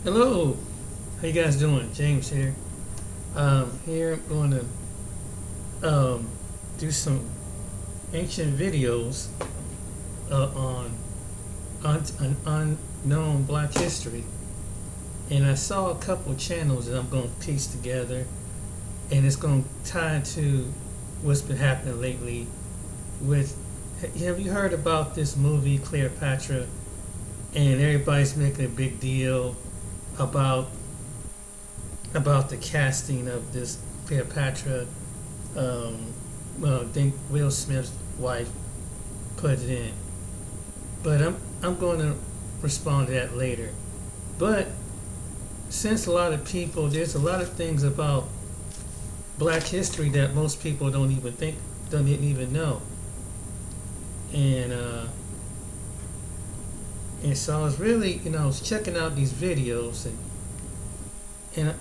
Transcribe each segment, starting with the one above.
Hello, how you guys doing? James here. Here I'm going to do some ancient videos on unknown Black history, and I saw a couple channels that I'm going to piece together, and it's going to tie to what's been happening lately. With Have you heard about this movie Cleopatra? And everybody's making a big deal about the casting of this Cleopatra. I think Will Smith's wife put it in, but I'm going to respond to that later. But since there's a lot of things about Black history that most people don't even know, and so I was really, I was checking out these videos, and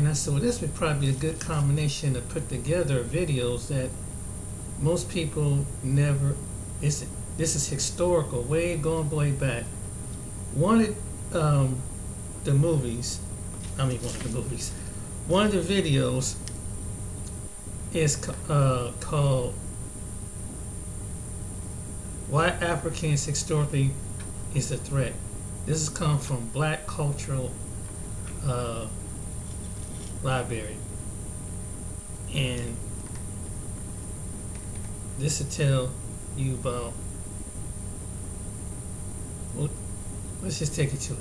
I said, well, this would probably be a good combination to put together videos that most people never. This is historical, going way back. One of the movies, one of the movies, one of the videos is called "Why Africans Historically is a Threat." This has come from Black Cultural Library, and this will tell you about. Well, let's just take it to it.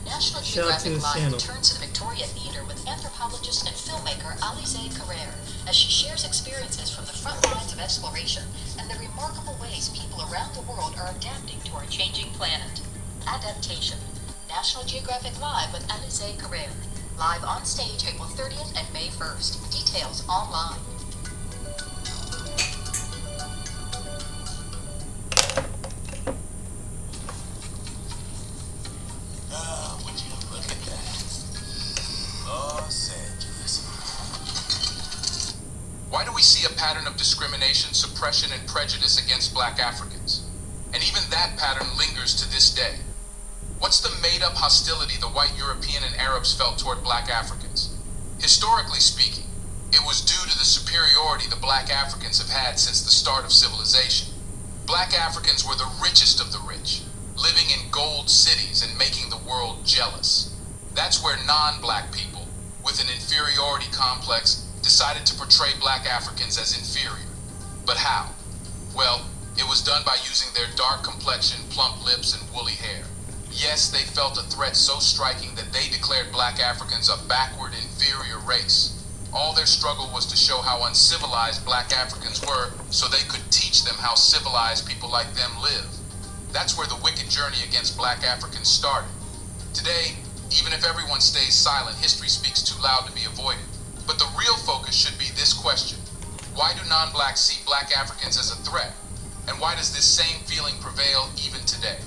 National Shout out to Geographic this Live channel. returns to the Victoria Theatre with anthropologist and filmmaker Alize Carrere as she shares experiences from the front lines of exploration and the remarkable ways people around the world are adapting to our changing planet. Adaptation. National Geographic Live with Alize Carrere. Live on stage April 30th and May 1st. Details online. Would you look at that? Los Angeles. Why do we see a pattern of discrimination, suppression, and prejudice against Black Africans? And even that pattern lingers to this day. What's the made-up hostility the white European and Arabs felt toward Black Africans? Historically speaking, it was due to the superiority the Black Africans have had since the start of civilization. Black Africans were the richest of the rich, living in gold cities and making the world jealous. That's where non-Black people, with an inferiority complex, decided to portray Black Africans as inferior. But how? Well, it was done by using their dark complexion, plump lips, and woolly hair. Yes, they felt a threat so striking that they declared Black Africans a backward, inferior race. All their struggle was to show how uncivilized Black Africans were so they could teach them how civilized people like them live. That's where the wicked journey against Black Africans started. Today, even if everyone stays silent, history speaks too loud to be avoided. But the real focus should be this question: why do non-Blacks see Black Africans as a threat? And why does this same feeling prevail even today?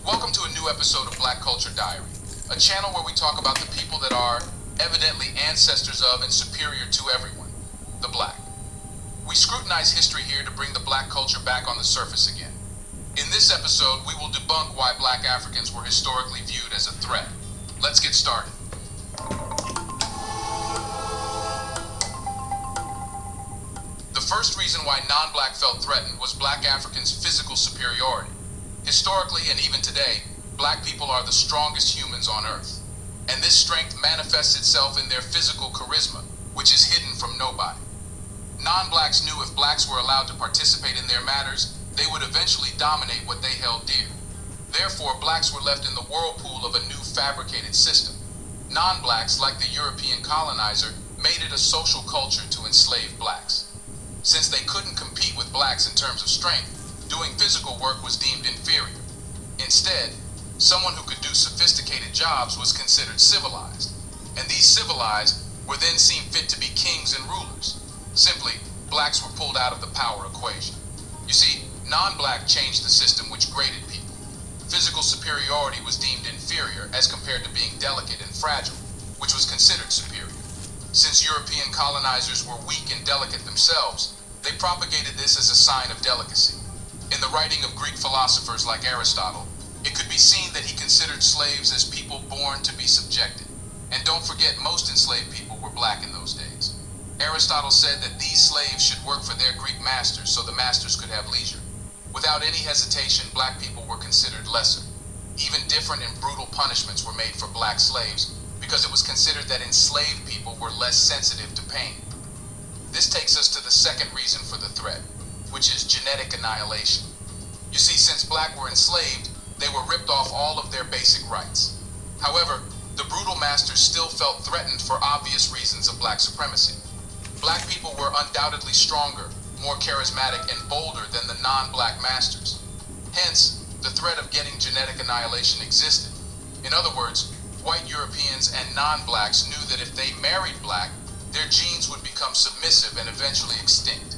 Welcome to a new episode of Black Culture Diary, a channel where we talk about the people that are evidently ancestors of and superior to everyone, the Black. We scrutinize history here to bring the Black culture back on the surface again. In this episode, we will debunk why Black Africans were historically viewed as a threat. Let's get started. The first reason why non-Black felt threatened was Black Africans' physical superiority. Historically, and even today, Black people are the strongest humans on Earth. And this strength manifests itself in their physical charisma, which is hidden from nobody. Non-Blacks knew if Blacks were allowed to participate in their matters, they would eventually dominate what they held dear. Therefore, Blacks were left in the whirlpool of a new fabricated system. Non-Blacks, like the European colonizer, made it a social culture to enslave Blacks. Since they couldn't compete with Blacks in terms of strength, doing physical work was deemed inferior. Instead, someone who could do sophisticated jobs was considered civilized, and these civilized were then seen fit to be kings and rulers. Simply, Blacks were pulled out of the power equation. You see, non-Black changed the system which graded people. Physical superiority was deemed inferior as compared to being delicate and fragile, which was considered superior. Since European colonizers were weak and delicate themselves, they propagated this as a sign of delicacy. In the writing of Greek philosophers like Aristotle, it could be seen that he considered slaves as people born to be subjected. And don't forget, most enslaved people were black in those days. Aristotle said that these slaves should work for their Greek masters so the masters could have leisure. Without any hesitation, black people were considered lesser. Even different and brutal punishments were made for black slaves because it was considered that enslaved people were less sensitive to pain. This takes us to the second reason for the threat, which is genetic annihilation. You see, since black were enslaved, they were ripped off all of their basic rights. However, the brutal masters still felt threatened for obvious reasons of black supremacy. Black people were undoubtedly stronger, more charismatic, and bolder than the non-black masters. Hence, the threat of getting genetic annihilation existed. In other words, white Europeans and non-blacks knew that if they married black, their genes would become submissive and eventually extinct.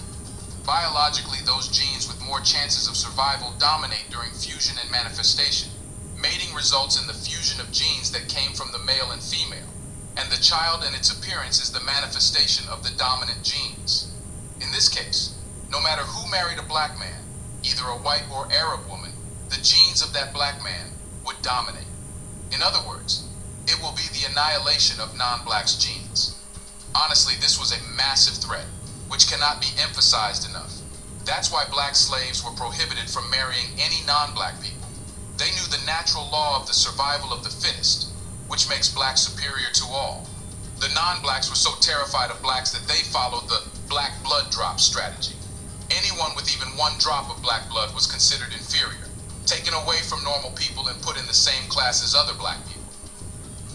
Biologically, those genes with more chances of survival dominate during fusion and manifestation. Mating results in the fusion of genes that came from the male and female, and the child and its appearance is the manifestation of the dominant genes. In this case, no matter who married a black man, either a white or Arab woman, the genes of that black man would dominate. In other words, it will be the annihilation of non-blacks' genes. Honestly, this was a massive threat, which cannot be emphasized enough. That's why black slaves were prohibited from marrying any non-black people. They knew the natural law of the survival of the fittest, which makes blacks superior to all. The non-blacks were so terrified of blacks that they followed the black blood drop strategy. Anyone with even one drop of black blood was considered inferior, taken away from normal people and put in the same class as other black people.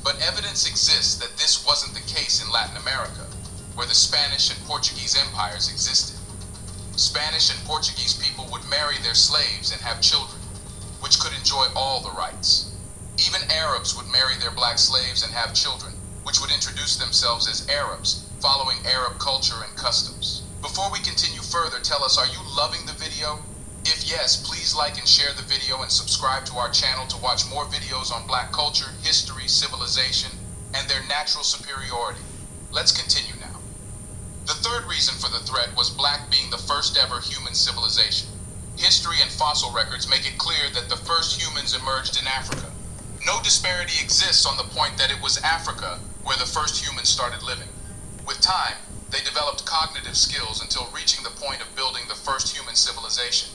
But evidence exists that this wasn't the case in Latin America, where the Spanish and Portuguese empires existed. Spanish and Portuguese people would marry their slaves and have children, which could enjoy all the rights. Even Arabs would marry their black slaves and have children, which would introduce themselves as Arabs, following Arab culture and customs. Before we continue further, tell us, are you loving the video? If yes, please like and share the video and subscribe to our channel to watch more videos on black culture, history, civilization, and their natural superiority. Let's continue now. The third reason for the threat was black being the first ever human civilization. History and fossil records make it clear that the first humans emerged in Africa. No disparity exists on the point that it was Africa where the first humans started living. With time, they developed cognitive skills until reaching the point of building the first human civilization.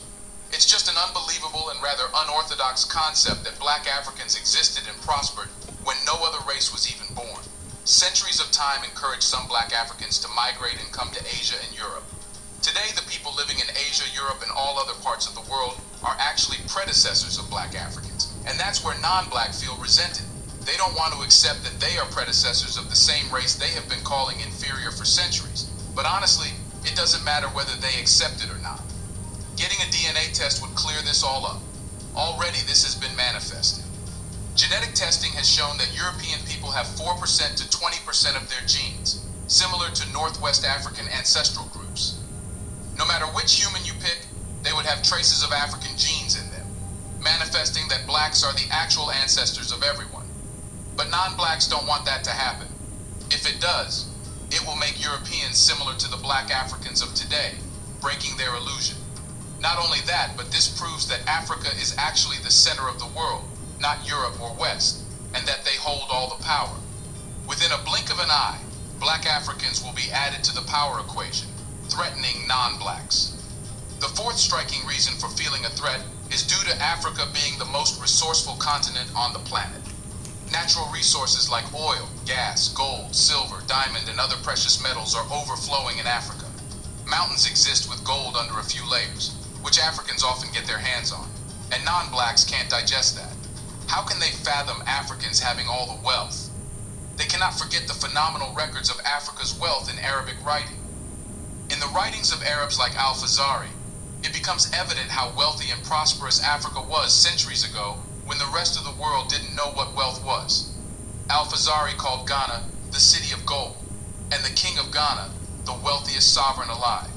It's just an unbelievable and rather unorthodox concept that black Africans existed and prospered when no other race was even born. Centuries of time encouraged some black Africans to migrate and come to Asia and Europe. Today, the people living in Asia, Europe, and all other parts of the world are actually predecessors of black Africans. And that's where non-black feel resented. They don't want to accept that they are predecessors of the same race they have been calling inferior for centuries. But honestly, it doesn't matter whether they accept it or not. Getting a DNA test would clear this all up. Already this has been manifested. Genetic testing has shown that European people have 4% to 20% of their genes, similar to Northwest African ancestral groups. No matter which human you pick, they would have traces of African genes in them, manifesting that blacks are the actual ancestors of everyone. But non-blacks don't want that to happen. If it does, it will make Europeans similar to the black Africans of today, breaking their illusion. Not only that, but this proves that Africa is actually the center of the world, not Europe or West, and that they hold all the power. Within a blink of an eye, black Africans will be added to the power equation, threatening non-blacks. The fourth striking reason for feeling a threat is due to Africa being the most resourceful continent on the planet. Natural resources like oil, gas, gold, silver, diamond, and other precious metals are overflowing in Africa. Mountains exist with gold under a few layers, which Africans often get their hands on, and non-blacks can't digest that. How can they fathom Africans having all the wealth? They cannot forget the phenomenal records of Africa's wealth in Arabic writing. In the writings of Arabs like Al-Fazari, it becomes evident how wealthy and prosperous Africa was centuries ago when the rest of the world didn't know what wealth was. Al-Fazari called Ghana the city of gold, and the king of Ghana the wealthiest sovereign alive.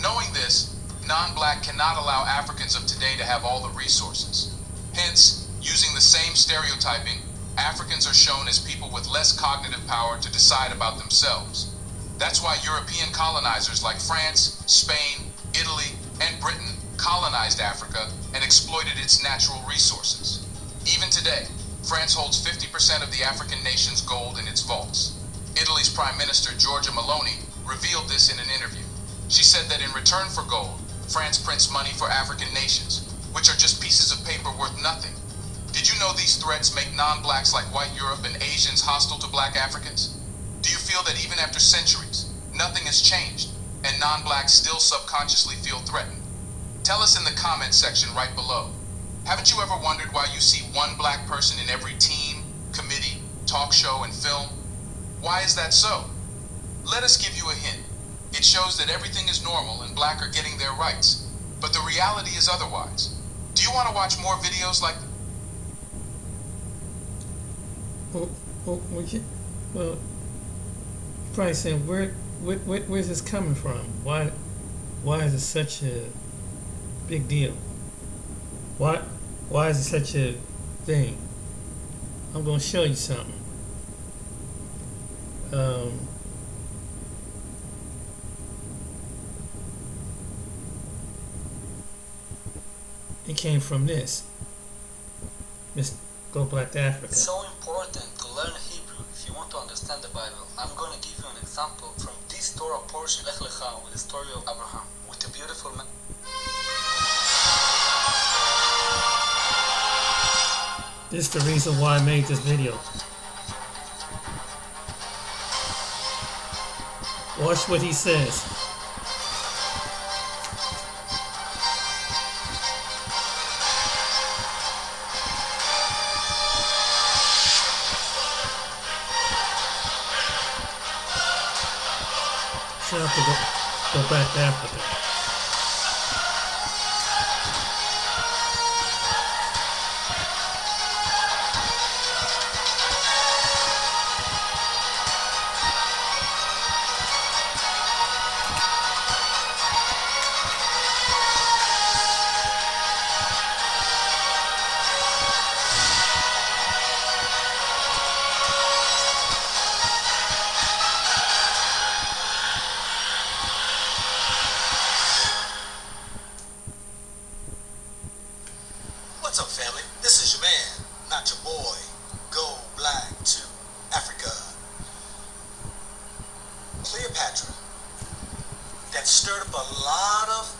Knowing this, non-black cannot allow Africans of today to have all the resources. Hence, using the same stereotyping, Africans are shown as people with less cognitive power to decide about themselves. That's why European colonizers like France, Spain, Italy, and Britain colonized Africa and exploited its natural resources. Even today, France holds 50% of the African nation's gold in its vaults. Italy's Prime Minister Giorgia Meloni revealed this in an interview. She said that in return for gold, France prints money for African nations, which are just pieces of paper worth nothing. Did you know these threats make non-blacks like white Europe and Asians hostile to black Africans? Do you feel that even after centuries, nothing has changed, and non-blacks still subconsciously feel threatened? Tell us in the comments section right below. Haven't you ever wondered why you see one black person in every team, committee, talk show, and film? Why is that so? Let us give you a hint. It shows that everything is normal and black are getting their rights. But the reality is otherwise. Do you want to watch more videos like... Well, you're probably saying, where's this coming from? Why is it such a big deal? Why is it such a thing? I'm going to show you something. It came from this. Let's go back to Africa. It's so important to learn Hebrew if you want to understand the Bible. I'm going to give you an example from this Torah portion, Lech Lecha, with the story of Abraham, with a beautiful man. This is the reason why I made this video. Watch what he says. So I have to go back to Africa. What's up, family? This is your man, not your boy. Go black to Africa. Cleopatra, that stirred up a lot of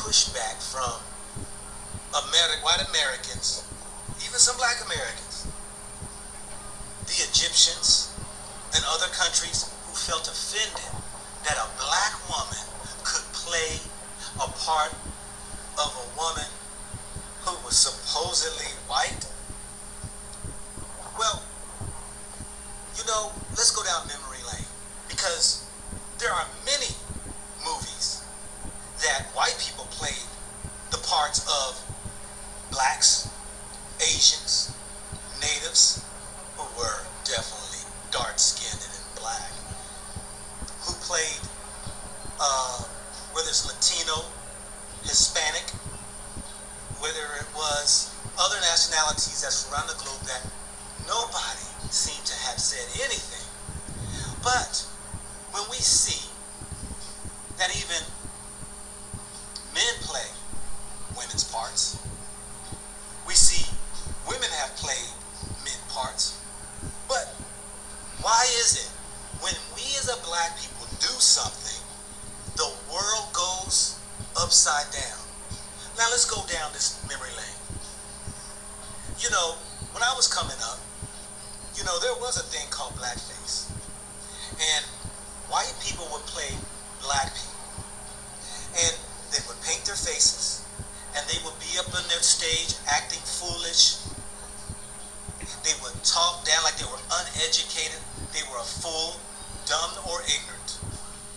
pushback from white Americans, even some black Americans, the Egyptians, and other countries who felt offended that a black woman could play a part of a woman who was supposedly white. Well, let's go down memory lane, because there are many movies that white people played the parts of blacks, Asians, natives, who were definitely dark-skinned and black, who played, whether it's Latino, Hispanic, whether it was other nationalities that's around the globe, that nobody seemed to have said anything. But when we see that even men play women's parts, we see women have played men parts, but why is it when we as a black people do something, the world goes upside down? Now let's go down this memory lane. When I was coming up, there was a thing called blackface. And white people would play black people. And they would paint their faces. And they would be up on their stage acting foolish. They would talk down like they were uneducated. They were a fool, dumb, or ignorant.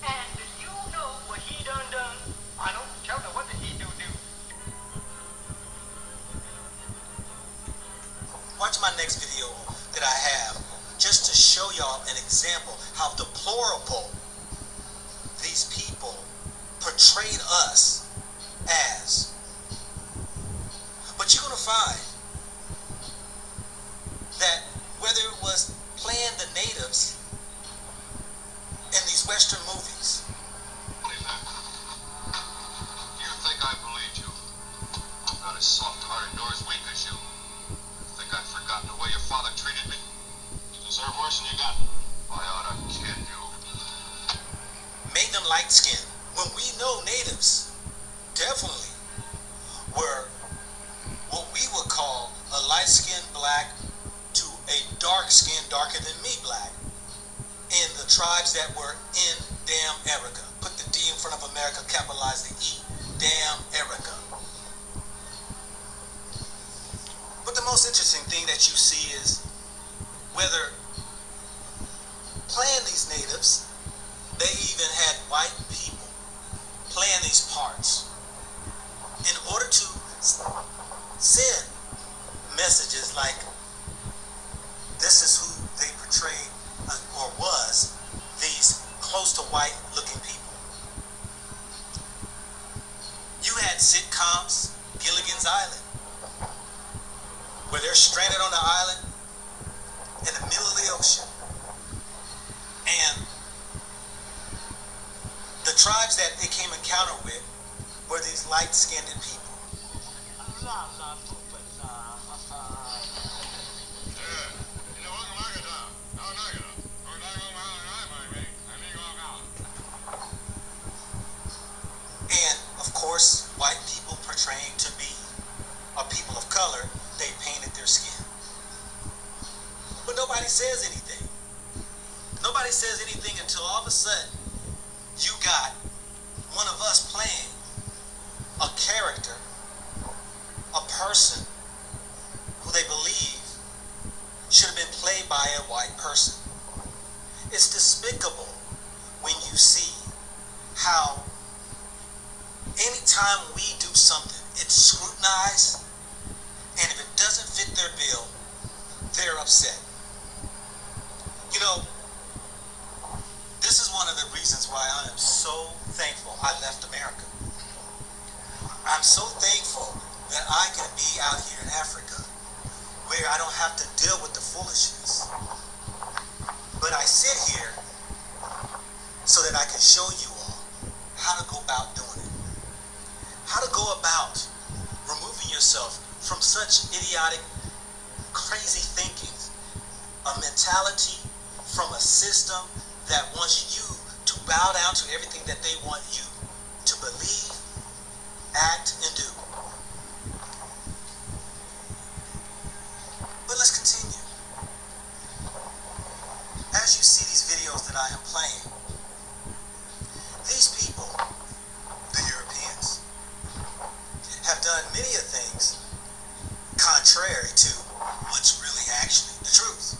And you know what he done? I don't tell me what did he do. Watch my next video that I have, just to show y'all an example how deplorable these people portrayed us as. But you're going to find that whether it was playing the natives in these Western movies, as soft-hearted nor as weak as you. Think I've forgotten the way your father treated me? You deserve worse than you got. I ought to kid you. Made them light-skinned when we know natives definitely were what we would call a light-skinned black to a dark-skinned, darker than me black in the tribes that were in damn Erica. Put the D in front of America, capitalize the E. Damn Erica. But the most interesting thing that you see is whether playing these natives, they even had white people playing these parts in order to send messages like this is who they portrayed or was, these close to white looking people. You had sitcoms, Gilligan's Island, where they're stranded on the island in the middle of the ocean. And the tribes that they came encounter with were these light-skinned people. And, of course, white people portraying to be a people of color, they painted their skin. But nobody says anything. Nobody says anything until all of a sudden you got one of us playing a character, a person who they believe should have been played by a white person. It's despicable when you see how anytime we do something, it's scrutinized, and if it doesn't fit their bill, they're upset. You know, this is one of the reasons why I am so thankful I left America. I'm so thankful that I can be out here in Africa where I don't have to deal with the foolishness. But I sit here so that I can show you all how to go about doing it. How to go about removing yourself from such idiotic, crazy thinking, a mentality from a system that wants you to bow down to everything that they want you to believe, act, and do. But let's continue. As you see these videos that I am playing, these people, the Europeans, have done many of things contrary to what's really actually the truth.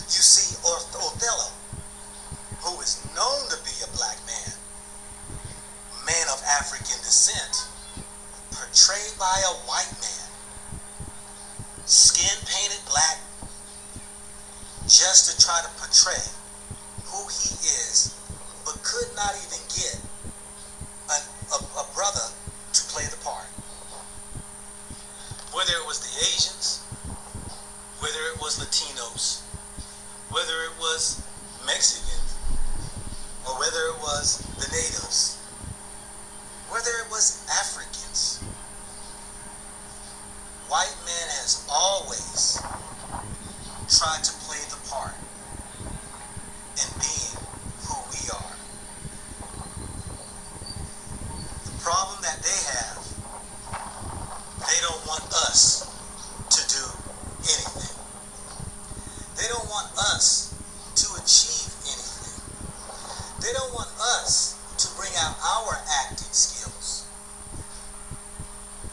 You see Othello, who is known to be a black man, man of African descent, portrayed by a white man, skin painted black, just to try to portray who he is, but could not even get a brother to play the part. Whether it was the Asians, whether it was Latinos, whether it was Mexicans, or whether it was the natives, whether it was Africans, white man has always tried to play the part in being who we are. The problem that they have, they don't want us to do anything. They don't want us to achieve anything. They don't want us to bring out our acting skills,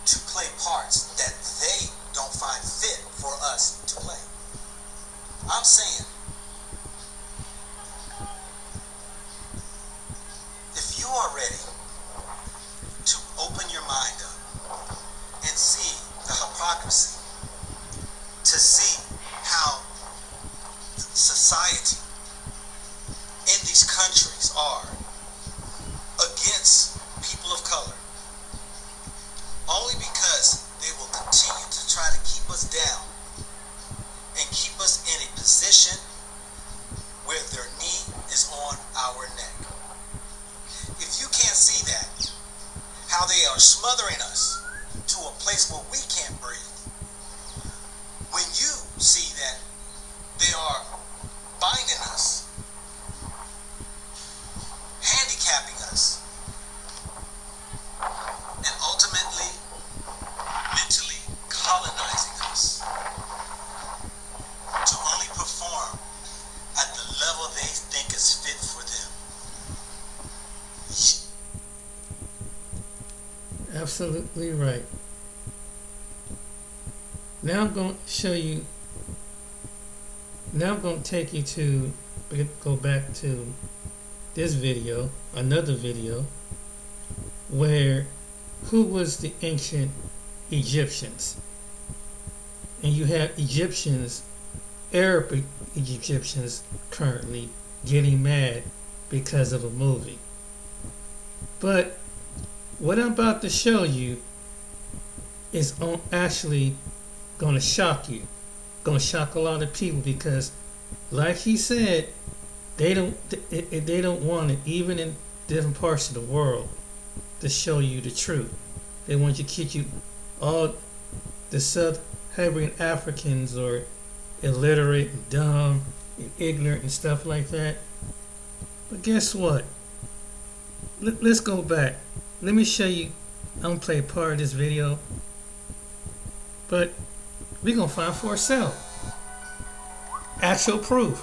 to play parts that they don't find fit for us to play. I'm saying, if you are ready to open your mind up and see the hypocrisy, to see how society in these countries are against people of color, only because they will continue to try to keep us down and keep us in a position where their knee is on our neck. If you can't see that, how they are smothering us to a place where we can't breathe. When you see that they are binding us, handicapping us, and ultimately mentally colonizing us to only perform at the level they think is fit for them. Absolutely right. Now I'm going to show you. Now I'm going to take you to go back to this video, another video, where who was the ancient Egyptians? And you have Egyptians, Arab Egyptians currently getting mad because of a movie. But what I'm about to show you is actually going to shock you. Going to shock a lot of people because, like he said, they don't want it, even in different parts of the world, to show you the truth. They want you to keep you all the sub-Saharan Africans or illiterate and dumb and ignorant and stuff like that. But guess what? Let's go back. Let me show you. I'm going to play a part of this video. But we're going to find for ourselves actual proof.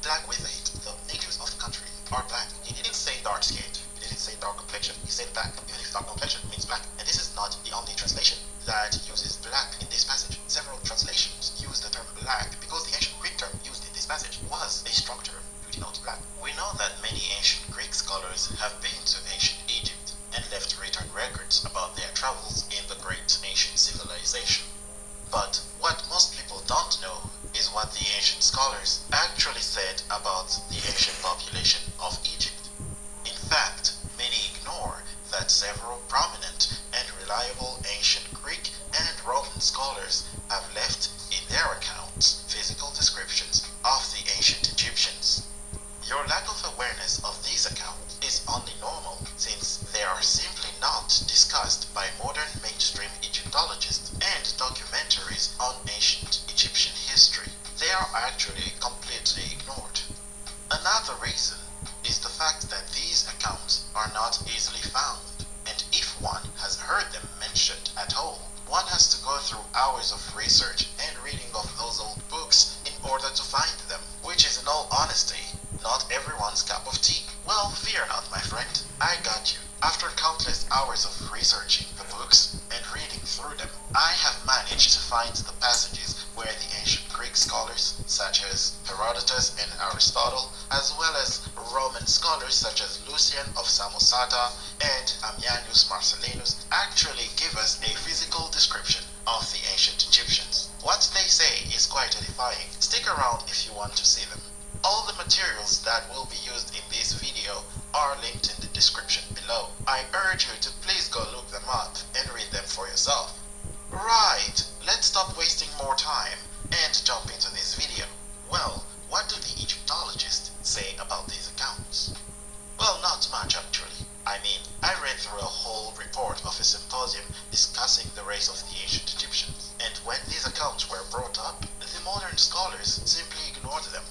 Black with it. The natives of the country are black. He didn't say dark skinned. He didn't say dark complexion. He said black. Even if dark complexion means black. And this is not the only translation that uses black in this passage. Several translations use the term black because the ancient Greek term used in this passage was a strong term to denote black. We know that many ancient Greek scholars have been to ancient Egypt and left written records about their travels in the great ancient civilization. But what most people don't know is what the ancient scholars actually said about the ancient population of Egypt. In fact, many ignore that several prominent and reliable ancient Greek and Roman scholars have left in their accounts physical descriptions of the ancient Egyptians. Your lack of awareness of these accounts is only normal since they are simply not discussed by modern mainstream Egyptologists and documentaries on ancient Egyptian history. They are actually completely ignored. Another reason is the fact that these accounts are not easily found, and if one has heard them mentioned at all, one has to go through hours of research and reading of those old books in order to find them, which is in all honesty not everyone's cup of tea. Well, fear not, my friend. I got you. After countless hours of researching the books and reading through them, I have managed to find the passages where the ancient Greek scholars, such as Herodotus and Aristotle, as well as Roman scholars such as Lucian of Samosata and Ammianus Marcellinus, actually give us a physical description of the ancient Egyptians. What they say is quite edifying. Stick around if you want to see them. All the materials that will be used in this video are linked in the description below. I urge you to please go look them up and read them for yourself. Right, let's stop wasting more time and jump into this video. Well, what do the Egyptologists say about these accounts? Well, not much actually. I mean, I read through a whole report of a symposium discussing the race of the ancient Egyptians, and when these accounts were brought up, the modern scholars simply ignored them.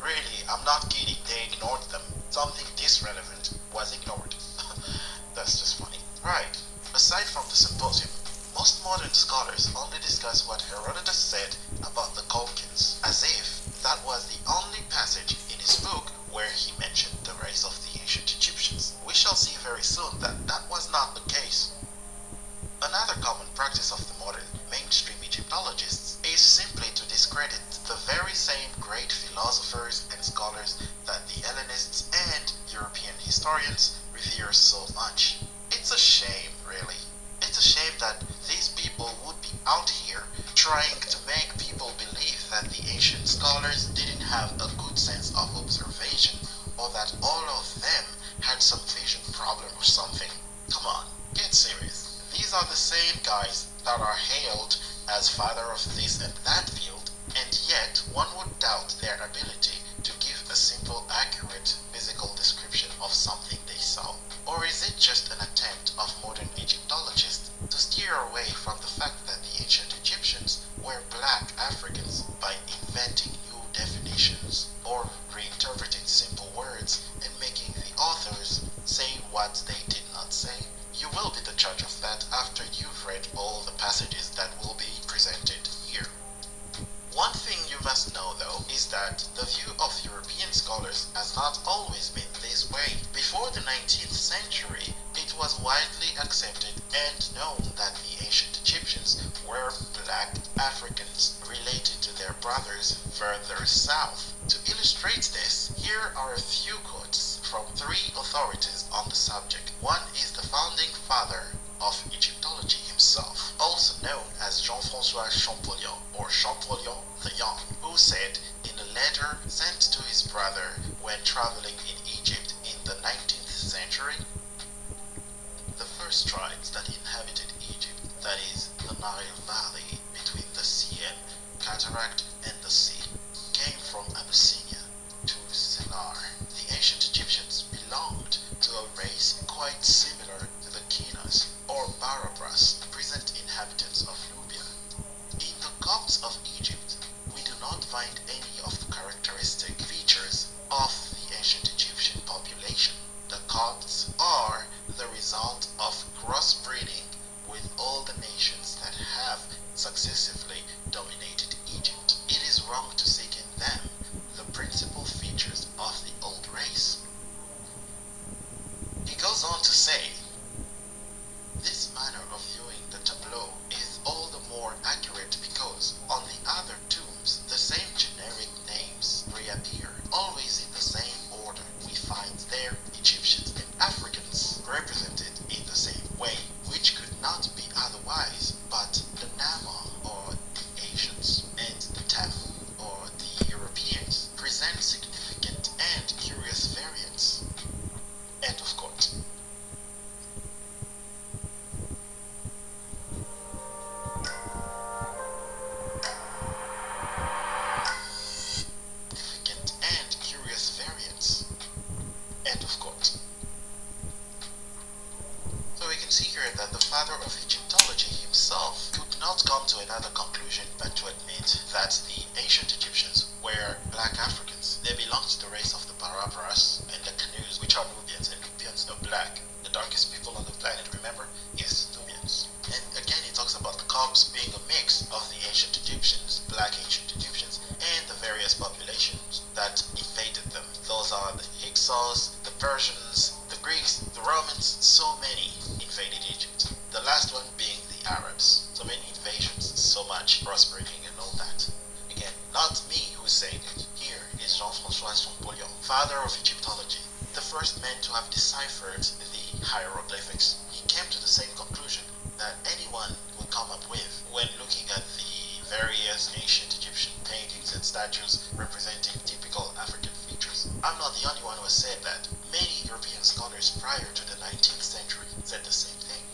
Really, I'm not kidding, they ignored them. Something this relevant was ignored. That's just funny. Right, aside from the symposium, most modern scholars only discuss what Herodotus said about the Colchins, as if that was the only passage in his book where he mentioned the race of the ancient Egyptians. We shall see very soon that that was not the case. Another common practice of the modern mainstream Egyptologists is simply to discredit the very same great philosophers and scholars that the Hellenists and European historians revere so much. It's a shame, really. It's a shame that these people would be out here trying to make people believe that the ancient scholars didn't have a good sense of observation, or that all of them had some vision problem or something. Come on, get serious. These are the same guys that are hailed as father of this and that field, and yet one would doubt their ability to give a simple, accurate physical description of something they has not always been this way. Before the 19th century, it was widely accepted and known that the ancient Egyptians were black Africans related to their brothers further south. To illustrate this, here are a few quotes from three authorities on the subject. One is the founding father of Egyptology himself, also known as Jean-François Champollion, or Champollion the Young, who said in a letter sent to his brother when traveling in Egypt in the 19th century, the first tribes that inhabited Egypt, that is, the Nile Valley between the Seine Cataract and the sea, came from Abyssinia to Sennar. The ancient Egyptians belonged to a race quite similar to the Kinas or Barabras, present inhabitants of Nubia. In the Copts of Egypt, we do not find any of the characteristic features of the ancient Egyptian population. The Copts are the result of crossbreeding with all the nations that have successively dominated Egypt. It is wrong to seek in them the principal features of the old race. He goes on to say, this manner of viewing the tableau is all the more accurate because on the other tombs the same generic names reappear, always in the same order. We find there Egyptians and Africans represented in the same way, which could not be otherwise but the Nama or the Asians and the Tam or the Europeans present significant and curious variants. End of quote. Significant and curious variants. End of quote. So we can see here that the father of Egyptology himself could not come to another conclusion but to admit that the ancient Egyptians were black Africans. They belonged to the race of the Barabras and the Kanus, which are Nubians, and Nubians are black. The darkest people on the planet, remember, is Nubians. And again, he talks about the Copts being a mix of the ancient Egyptians, black ancient Egyptians, and the various populations that invaded them. Those are the Hyksos, the Persians, the Greeks, the Romans, so many invaded Egypt. The last one being the Arabs. So many invasions, so much crossbreeding and all that. Again, not me who said it. Here is Jean-François Champollion, father of Egyptology, the first man to have deciphered the hieroglyphics. He came to the same conclusion that anyone would come up with when looking at the various ancient Egyptian paintings and statues representing typical African features. I'm not the only one who has said that. Many European scholars prior to the 19th century said the same thing.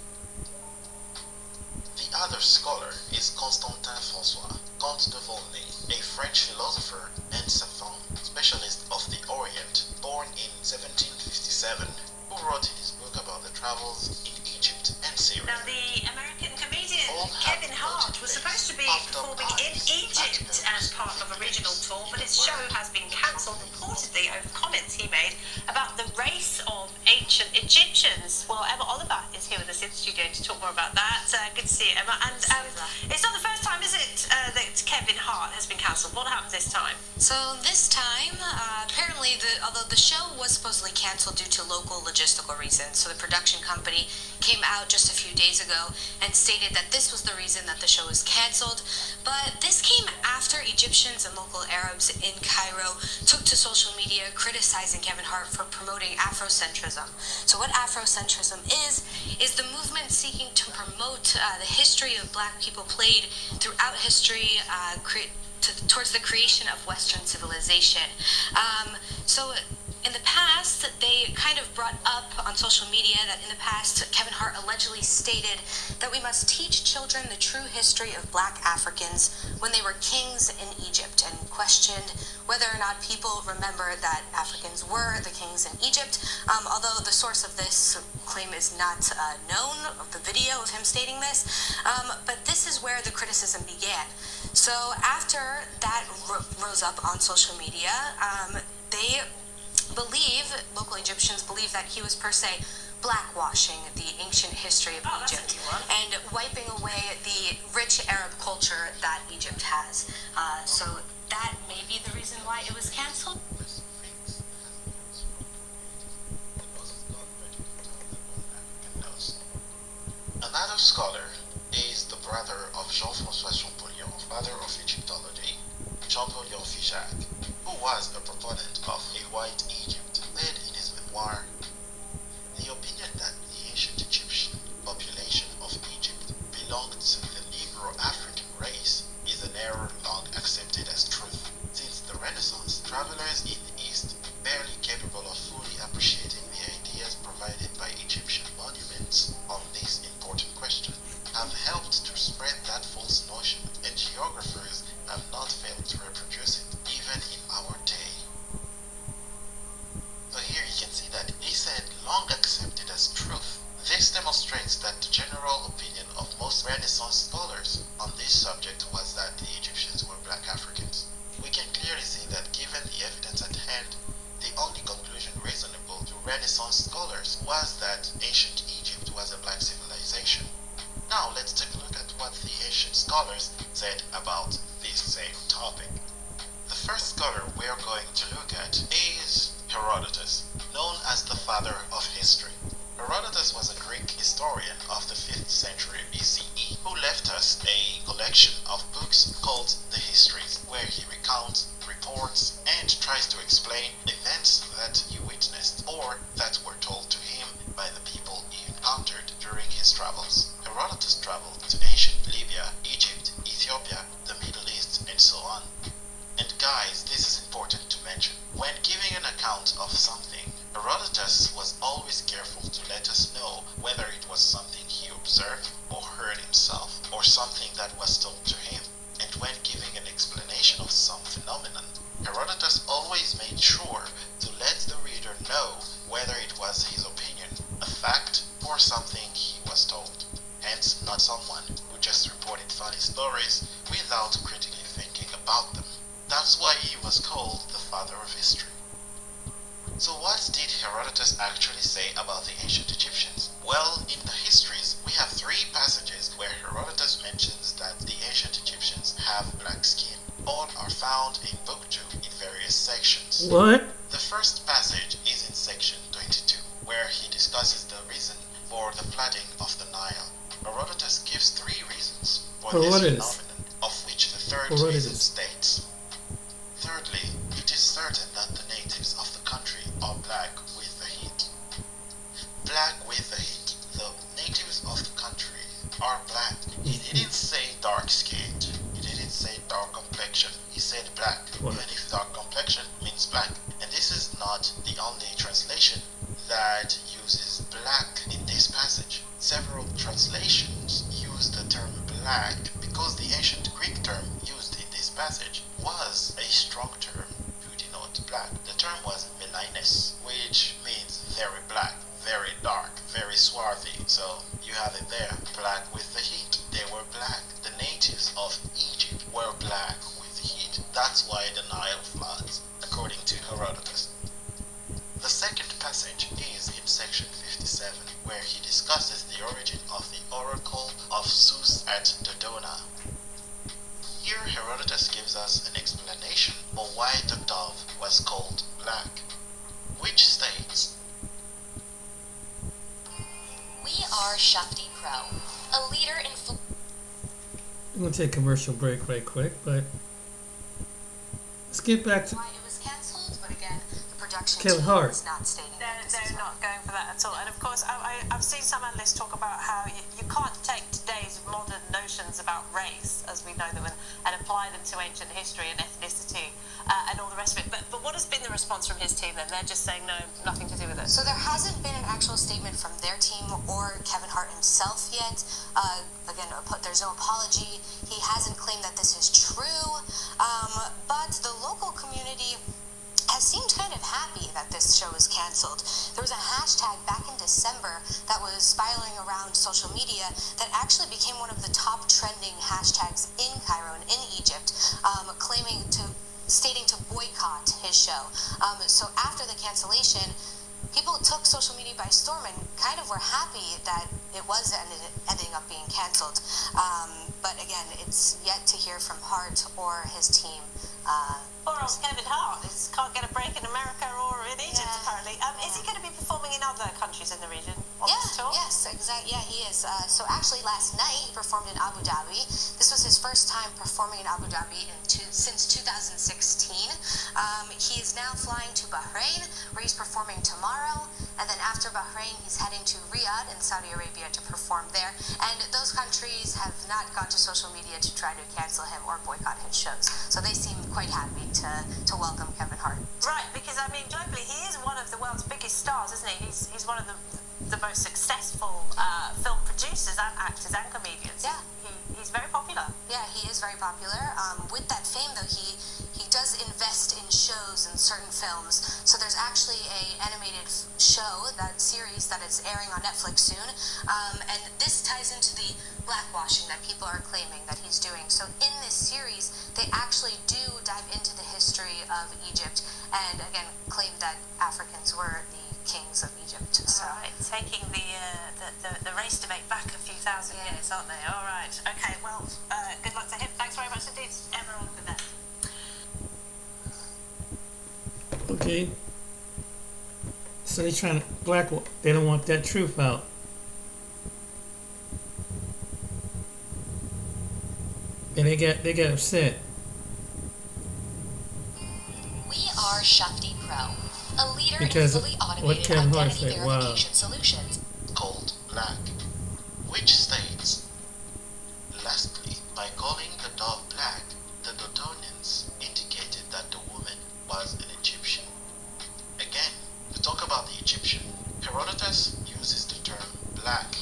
The other scholar is Constantin François, Comte de Volney, a French philosopher and savant, specialist of the Orient, born in 1757, who wrote in his book about the travels in Egypt and Syria. Now, the American comedian Kevin Hart was supposed to be performing in Egypt as part of a regional tour, but his show has been cancelled reportedly over comments he made about the race of ancient Egyptians. Well, Emma Oliver is here with us in the studio to talk more about that. Good to see you, Emma. And it's not the first time, is it, that Kevin Hart has been cancelled? What happened this time? So this time, apparently, although the show was supposedly cancelled due to local logistical reasons, so the production company came out just a few days ago and stated that this was the reason that the show was cancelled. But this came after Egyptians and local Arabs in Cairo took to social media criticizing Kevin Hart for promoting Afrocentrism. So what Afrocentrism is the movement seeking to promote the history of black people played throughout history, towards the creation of Western civilization. So in the past, they kind of brought up on social media that in the past, Kevin Hart allegedly stated that we must teach children the true history of black Africans when they were kings in Egypt, and questioned whether or not people remember that Africans were the kings in Egypt, although the source of this claim is not known, of the video of him stating this, but this is where the criticism began. So after that rose up on social media, local Egyptians believe that he was per se blackwashing the ancient history of Egypt and wiping away the rich Arab culture that Egypt has. So that may be the reason why it was cancelled. memoir. The opinion that the ancient Egyptian population of Egypt belonged to the Negro-African race is an error long accepted as truth. Since the Renaissance, travelers in the East, barely capable of fully appreciating the ideas provided by Egyptian monuments on this important question, have helped to spread that false notion, and geographers have not failed to reproduce it, even in our day. So here you can see that he said long accepted as truth. This demonstrates that the general opinion of most Renaissance scholars on this subject was that the Egyptians were black Africans. We can clearly see that given the evidence at hand, the only conclusion reasonable to Renaissance scholars was that ancient Egypt was a black civilization. Now let's take a look at what the ancient scholars said about this same topic. The first scholar we are going to look at is Herodotus, known as the father of history. Herodotus was a Greek historian of the 5th century BCE who left us a collection of books called the Histories, where he recounts, reports, and tries to explain events that he witnessed or that were told to him by the people he encountered during his travels. Herodotus traveled to ancient Libya, Egypt, Ethiopia, the Middle East, and so on. And guys, this is important to mention. When giving an account of something, Herodotus was always careful to let us know whether it was something he observed or heard himself, or something that was told to him. And when giving an explanation of some phenomenon, Herodotus always made sure to let the reader know whether it was his opinion, a fact, or something he was told. Hence, not someone who just reported funny stories without critically thinking about them. That's why he was called the father of history. So what did Herodotus actually say about the ancient Egyptians? Well, in the histories, we have 3 passages where Herodotus mentions that the ancient Egyptians have black skin. All are found in Book 2 in various sections. What? The first passage is in section 22, where he discusses the reason for the flooding of the Nile. Herodotus gives 3 reasons for this phenomenon, of which the third reason states, thirdly, it is certain that the natives of the country are black with the heat. Black with the heat. The natives of the country are black. He didn't say dark-skinned. He didn't say dark complexion. He said black, even if dark complexion means black. And this is not the only translation that uses black in this passage. Several translations use the term black because the ancient Greek term used in this passage was a strong term to denote black. The term was melinus, which means very black, very dark, very swarthy. So you have it there, black with the heat. They were black. The natives of Egypt were black with the heat. That's why the Nile floods, according to Herodotus. The second passage is in section 57, where he discusses the origin of the oracle of Zeus at Dodona. Here Herodotus gives us an explanation for why the dove was called black, which states, We are Shakti Pro, a leader in... I'm going to take a commercial break right quick, but let's get back to Why it was cancelled, but again, the production Kevin team Hart. is not stating that this They're is not going for that at all. And of course, I've seen some analysts talk about how you can't take today's modern notions about race, as we know them, and apply them to ancient history and ethnicity and all the rest of it. But what has been the response from his team then? They're just saying no, nothing to do with it. So there hasn't been an actual statement from their team or Kevin Hart himself yet. Again, there's no apology. He hasn't claimed that this is true. But the local community has seemed kind of happy that this show is canceled. There was a hashtag back in December that was spiraling around social media that actually became one of the top trending hashtags in Cairo and in Egypt, stating to boycott his show. So after the cancellation, people took social media by storm and kind of were happy that it was ending up being canceled. But again, it's yet to hear from Hart or his team. Poor old Kevin Hart can't get a break in America or in Egypt, apparently. Is he going to be performing in other countries in the region on this tour? Yes, exactly. Yeah, he is. So actually, last night he performed in Abu Dhabi. This was his first time performing in Abu Dhabi since 2016. He is now flying to Bahrain, where he's performing tomorrow. Bahrain. He's heading to Riyadh in Saudi Arabia to perform there. And those countries have not gone to social media to try to cancel him or boycott his shows. So they seem quite happy to welcome Kevin Hart. Right, because I mean, globally, he is one of the world's biggest stars, isn't he? He's one of the most successful film producers and actors and comedians. Yeah. He's very popular. Yeah, he is very popular. With that fame, though, he does invest in shows and certain films. So there's actually a animated show, that series that is airing on Netflix soon. And this ties into the blackwashing that people are claiming that he's doing. So in this series, they actually do dive into the history of Egypt and, again, claim that Africans were the kings of Egypt. So. Right, taking the race debate back a few thousand years, aren't they? All right. Okay, well, good luck to him. Thanks very much indeed, everyone, for that. Okay. So they're trying to they don't want that truth out. And they get upset. We are Shakti Pro, a leader Because in fully what automated Kevin Hart identity said, wow. verification solutions. Called black, which states, lastly, by calling the dove black, the Dodonians indicated that the woman was an Egyptian. Again, to talk about the Egyptian, Herodotus uses the term black,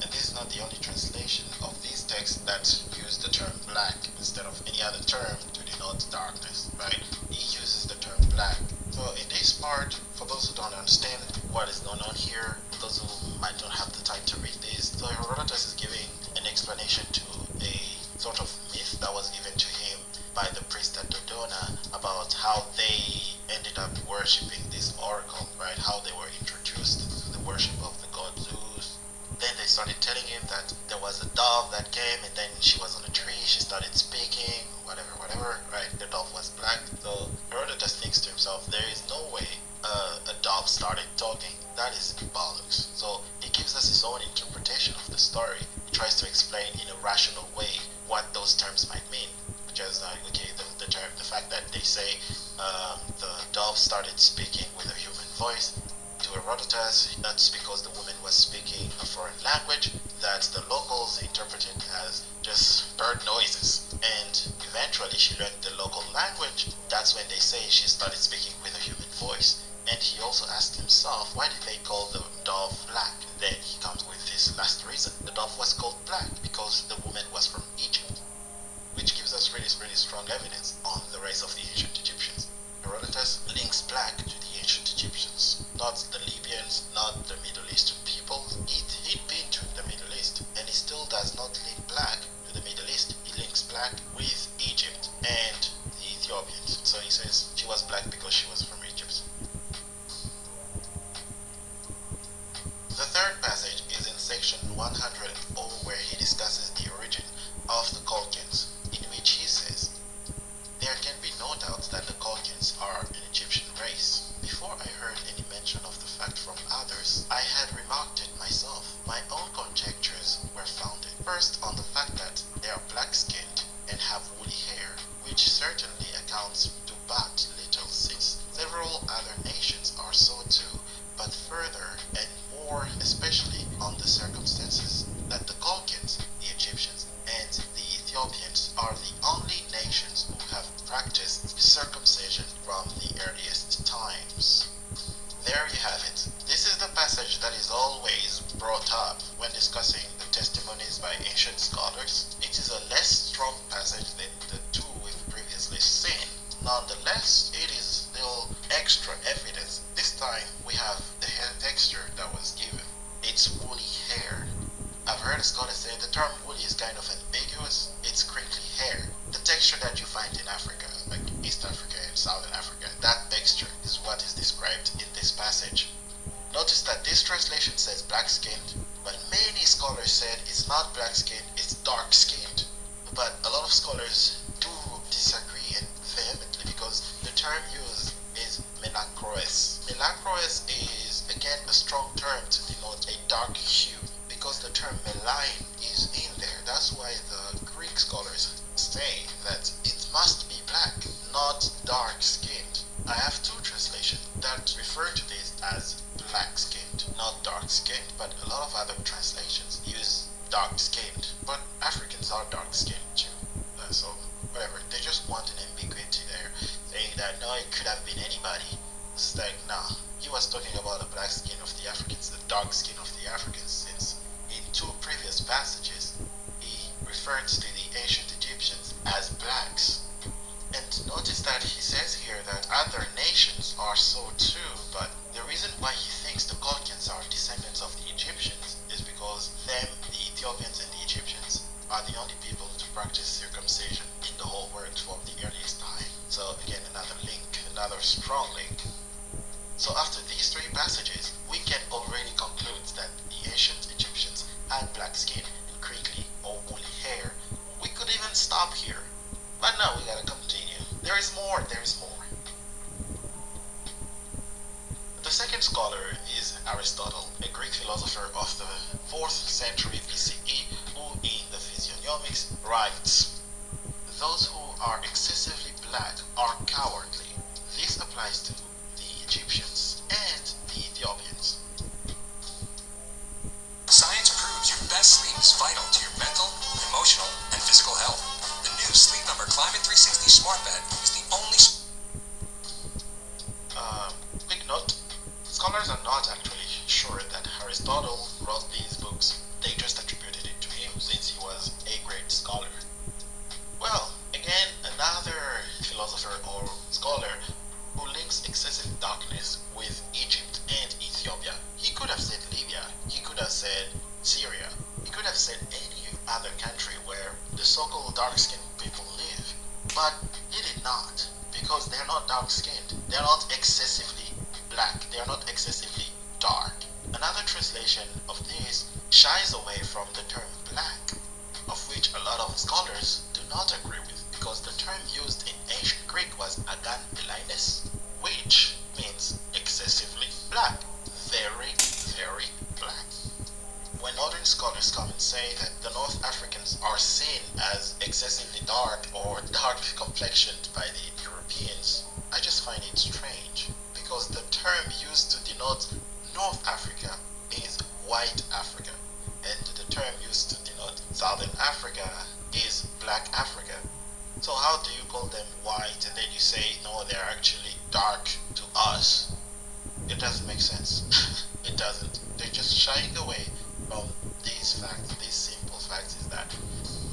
and this is not the only translation of these texts that use the term black instead of any other term to denote darkness, right? He uses the term black. So in this part, for those who don't understand what is going on here, those who might not have the time to read this, so Herodotus is giving an explanation to a sort of myth that was given to him by the priest at Dodona about how they ended up worshipping this oracle, right? How they were introduced to the worship of the god Zeus. Then they started telling him that there was a dove that came and then she was on a tree, she started speaking, whatever, right? The dove was black. So Herodotus thinks to himself, there is no way a dove started talking. That is bollocks. So he gives us his own interpretation of the story. He tries to explain in a rational way what those terms might mean. Just okay, the fact that they say the dove started speaking with a human voice. To Herodotus, that's because the woman was speaking a foreign language that the locals interpreted as just bird noises. And eventually she learned the local language. That's when they say she started speaking with a human voice. And he also asked himself, why did they call the dove black? And then he comes with this last reason. The dove was called black because the woman was from Egypt, which gives us really strong evidence on the race of the ancient Egyptians. Herodotus links black to the ancient Egyptians, not the Libyans, not the Middle Eastern people. He'd been to the Middle East, and he still does not link black to the Middle East. He links black with Egypt and the Ethiopians. So he says she was black because she was from Egypt. The third passage is in section 100, where he discusses the origin of the Colchians, in which he says, there can be no doubt that the Colchians are an Egyptian race. Before I heard any mention of the fact from others, I had remarked it myself. My own conjectures were founded, first on the fact that they are black-skinned and have woolly hair, which certainly accounts to but little since several other nations are so too, but further and more especially on the circumstances that the Colchians, the Egyptians, and the Ethiopians are the only nations who have practiced circumcision from the earliest times. There you have it. This is the passage that is always brought up when discussing the testimonies by ancient scholars. It is a less strong passage than the two we've previously seen. Nonetheless, it is still extra evidence. This time we have the hair texture that was given. It's woolly hair. I've heard a scholar say the term woolly is kind of ambiguous. It's crinkly hair. The texture that you find in Africa, like East Africa and Southern Africa, that texture is what is described in this passage. Notice that this translation says black-skinned, but many scholars said it's not black-skinned, it's dark-skinned. But a lot of scholars do disagree and vehemently because the term used is melachroes. Melachroes is, again, a strong term to denote a dark hue, because the term melanin is in there. That's why the Greek scholars say that it must be black, not dark-skinned. I have two translations that refer to this as black-skinned, not dark-skinned, but Africans are dark-skinned too. So whatever, they just want an ambiguity there, saying that no, it could have been anybody. It's like, nah, he was talking about the black skin of the Africans, the dark skin of the Africans, since in two previous passages he referred to the ancient Egyptians as blacks. And notice that he says here that other nations are so too, but the reason why he thinks the Caucasians are descendants of the Egyptians is because them, the Ethiopians and the Egyptians, are the only people to practice circumcision in the whole world from the earliest time. So again, another link, another strong link. So after these three passages, we can already conclude that the ancient Egyptians had black skin and crinkly or woolly hair. We could even stop here, but now we gotta continue. There is more. The second scholar is Aristotle, a Greek philosopher of the 4th century BCE, who in the Physiognomics writes, "Those who are excessively black are cowardly." This applies to the Egyptians and the Ethiopians. Science proves your best sleep is vital to your mental, emotional, and physical health. The new Sleep Number Climate 360 Smart Bed is the only... Quick note, scholars are not actually sure that Aristotle wrote these books. They just attributed it to him since he was a great scholar. Well, again, another philosopher or scholar who links excessive darkness with Egypt and Ethiopia. He could have said Libya, he could have said Syria, he could have said any other country where the so-called dark-skinned people live, but he did not, because they're not dark-skinned, they're not excessively black, they're not excessively dark. Another translation of this shies away from the term black, of which a lot of scholars do not agree with, because the term used in ancient Greek was agan, which means excessively black, very, very black. When modern scholars come and say that the North Africans are seen as excessively dark or dark complexioned by the Europeans, I just find it strange, because the term used to denote North Africa is white Africa, and the term used to denote Southern Africa is black Africa. So how do you call them white and then you say no, they're actually dark to us? It doesn't make sense. It doesn't. They're just shying away from these facts. These simple facts is that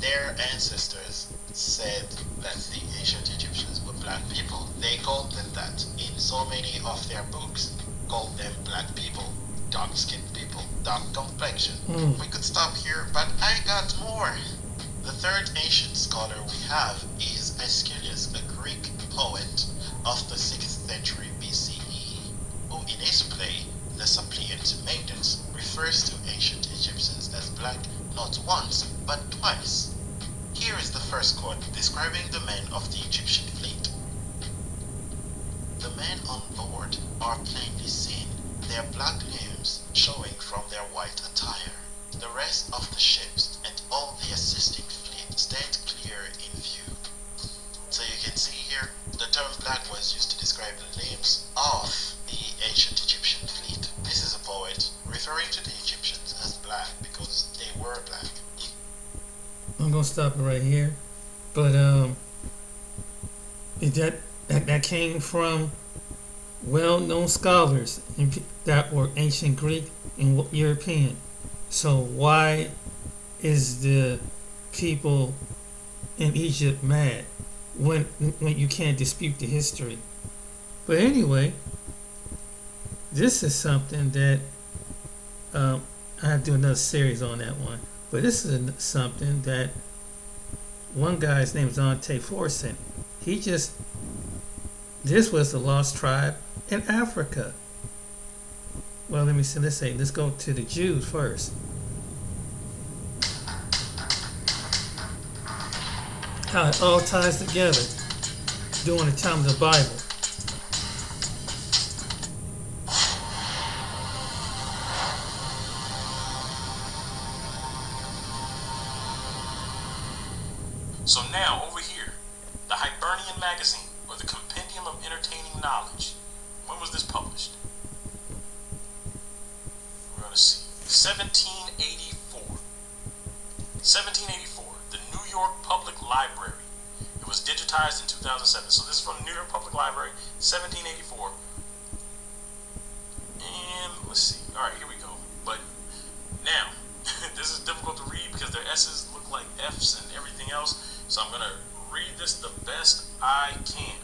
their ancestors said that the ancient Egyptians were black people. They called them that in so many of their books. Called them black people, dark-skinned people, dark complexion. We could stop here, but I got more. The third ancient scholar we have is Aeschylus, a Greek poet of the 6th century BCE, who in his play, The Suppliant Maidens, refers to ancient Egyptians as black not once, but twice. Here is the first quote describing the men of the Egyptian fleet. "The men on board are plainly seen, their black limbs showing from their white attire. The rest of the ships and all the assisting fleet stand clear in view." So you can see here, the term black was used to describe the limbs of the ancient Egyptian fleet. This is a poet referring to the Egyptians as black because they were black. I'm gonna stop it right here, but that came from well-known scholars that were ancient Greek and European. So why is the people in Egypt mad when you can't dispute the history? But anyway, this is something that I have to do another series on that one. But this is something that one guy's name is Ante Forson. This was the lost tribe in Africa. Well, let's go to the Jews first. How it all ties together during the time of the Bible. So now, over here, the Hibernian Magazine, or the Compendium of Entertaining Knowledge. When was this published? We're going to see. 1784. 1784, the New York Public Library. It was digitized in 2007. So this is from the New York Public Library, 1784. And let's see. All right, here we go. But now, this is difficult to read because their S's look like F's and everything else. So I'm going to read this the best I can.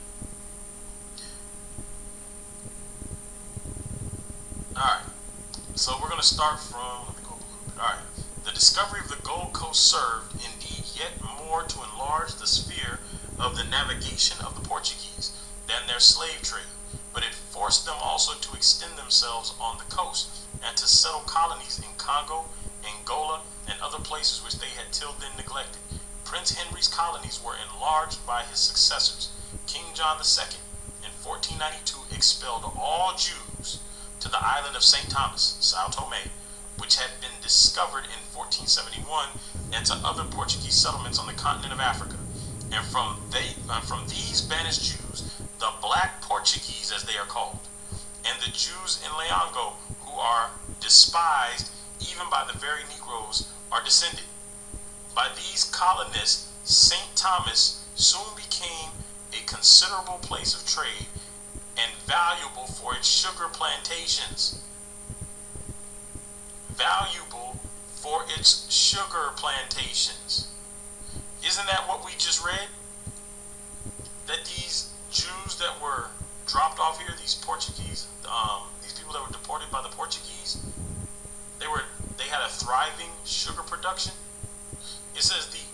Alright, so we're going to start from, let me go up a little bit. Alright, the discovery of the Gold Coast served, indeed, yet more to enlarge the sphere of the navigation of the Portuguese than their slave trade, but it forced them also to extend themselves on the coast and to settle colonies in Congo, Angola, and other places which they had till then neglected. Prince Henry's colonies were enlarged by his successors. King John II, in 1492, expelled all Jews to the island of St. Thomas, Sao Tome, which had been discovered in 1471, and to other Portuguese settlements on the continent of Africa. And from these banished Jews, the Black Portuguese, as they are called, and the Jews in Leongo, who are despised even by the very Negroes, are descended. By these colonists, St. Thomas soon became a considerable place of trade and valuable for its sugar plantations. Valuable for its sugar plantations. Isn't that what we just read? That these Jews that were dropped off here, these Portuguese, these people that were deported by the Portuguese, they had a thriving sugar production. It says the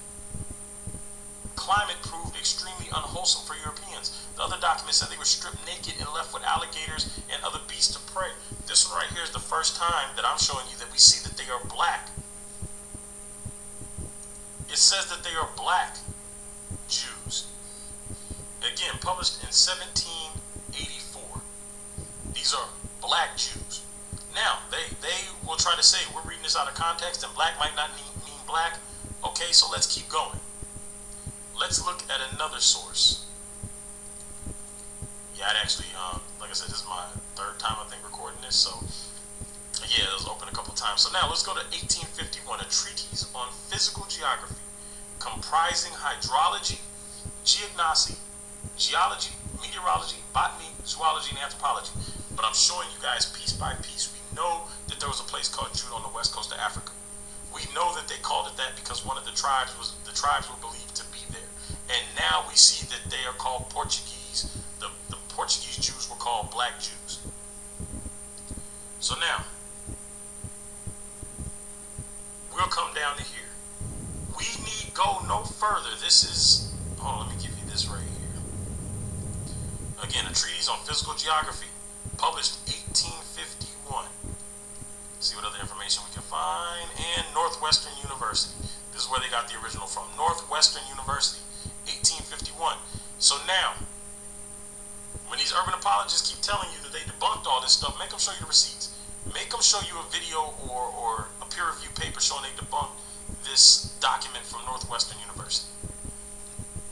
climate proved extremely unwholesome for Europeans. The other document said they were stripped naked and left with alligators and other beasts of prey. This one right here is the first time that I'm showing you that we see that they are black. It says that they are black Jews. Again, published in 1784. These are black Jews. Now, they will try to say we're reading this out of context and black might not mean black. Okay, so let's keep going. Let's look at another source. Yeah, I'd actually, like I said, this is my third time, I think, recording this, so yeah, it was open a couple times. So now let's go to 1851, a treatise on physical geography comprising hydrology, geognosy, geology, meteorology, botany, zoology, and anthropology. But I'm showing you guys piece by piece. We know that there was a place called Judah on the west coast of Africa. We know that they called it that because one of the tribes were believed to be there. And now we see that they are called Portuguese. The Portuguese Jews were called black Jews. So now, we'll come down to here. We need go no further. This is, hold on, let me give you this right here. Again, a treatise on physical geography, published 1851. See what other information we can find. And Northwestern University. This is where they got the original from. Northwestern University, 1851. So now, when these urban apologists keep telling you that they debunked all this stuff, make them show you the receipts. Make them show you a video or a peer-reviewed paper showing they debunked this document from Northwestern University.